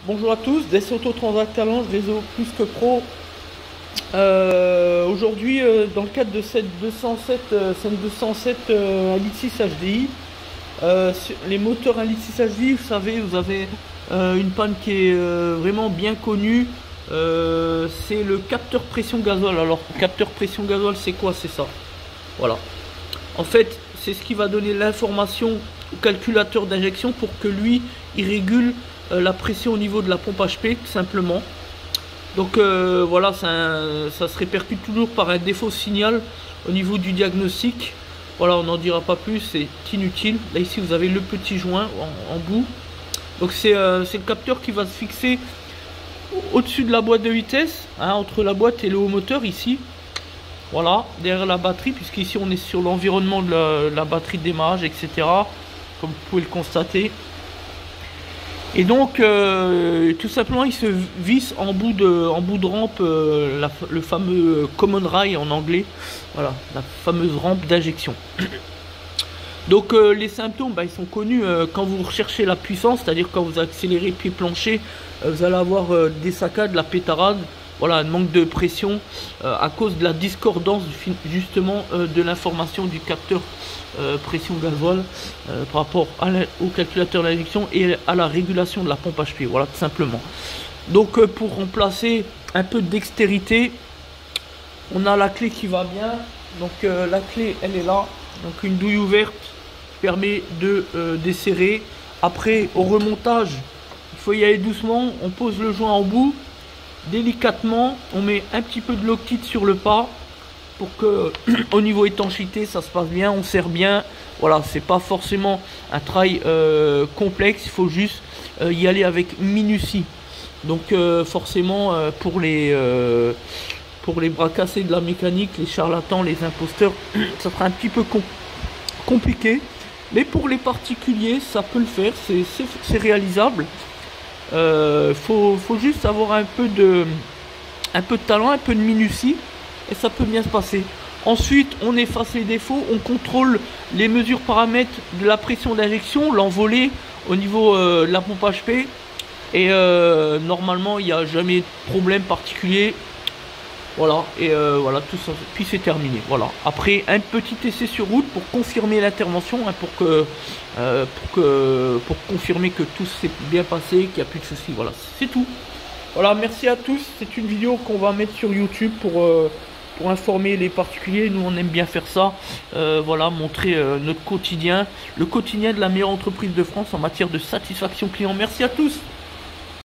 Bonjour à tous, DS Auto Transact Talent, réseau plus que pro. Aujourd'hui, dans le cadre de cette 207, scène 207 1.6 litre HDI, sur les moteurs 1.6 litre HDI, vous savez, vous avez une panne qui est vraiment bien connue. C'est le capteur pression gasoil. Alors, capteur pression gasoil, c'est quoi? C'est ça. Voilà. En fait, c'est ce qui va donner l'information au calculateur d'injection pour que lui, il régule la pression au niveau de la pompe HP, tout simplement. Donc voilà, ça se répercute toujours par un défaut signal au niveau du diagnostic. Voilà, on n'en dira pas plus, c'est inutile. Là ici vous avez le petit joint en bout. Donc c'est le capteur qui va se fixer au-dessus de la boîte de vitesse, hein, entre la boîte et le haut moteur ici. Voilà, derrière la batterie, puisqu'ici on est sur l'environnement de la batterie de démarrage, etc. Comme vous pouvez le constater. Et donc, tout simplement, il se visse en bout de rampe, le fameux common rail en anglais. Voilà, la fameuse rampe d'injection. Donc, les symptômes, ils sont connus quand vous recherchez la puissance, c'est-à-dire quand vous accélérez pied plancher, vous allez avoir des saccades, la pétarade. Voilà, un manque de pression à cause de la discordance justement de l'information du capteur pression gasoil par rapport au calculateur d'injection et à la régulation de la pompe HP. Voilà, tout simplement. Donc pour remplacer un peu de dextérité, on a la clé qui va bien. Donc la clé, elle est là. Donc une douille ouverte permet de desserrer. Après, au remontage, il faut y aller doucement. On pose le joint en bout. Délicatement, on met un petit peu de loctite sur le pas pour que au niveau étanchéité ça se passe bien, on serre bien. Voilà, c'est pas forcément un travail complexe, il faut juste y aller avec minutie. Donc forcément pour les bras cassés de la mécanique, les charlatans, les imposteurs, ça sera un petit peu compliqué, mais pour les particuliers ça peut le faire, c'est réalisable. Faut juste avoir un peu de talent, un peu de minutie et ça peut bien se passer. Ensuite, on efface les défauts, on contrôle les mesures paramètres de la pression d'injection, l'envolée au niveau de la pompe HP et normalement il n'y a jamais de problème particulier. Voilà, et voilà, tout ça, puis c'est terminé. Voilà. Après, un petit essai sur route pour confirmer l'intervention, hein, pour confirmer que tout s'est bien passé, qu'il n'y a plus de soucis. Voilà, c'est tout. Voilà, merci à tous. C'est une vidéo qu'on va mettre sur YouTube pour informer les particuliers. Nous, on aime bien faire ça. Voilà, montrer notre quotidien, le quotidien de la meilleure entreprise de France en matière de satisfaction client. Merci à tous.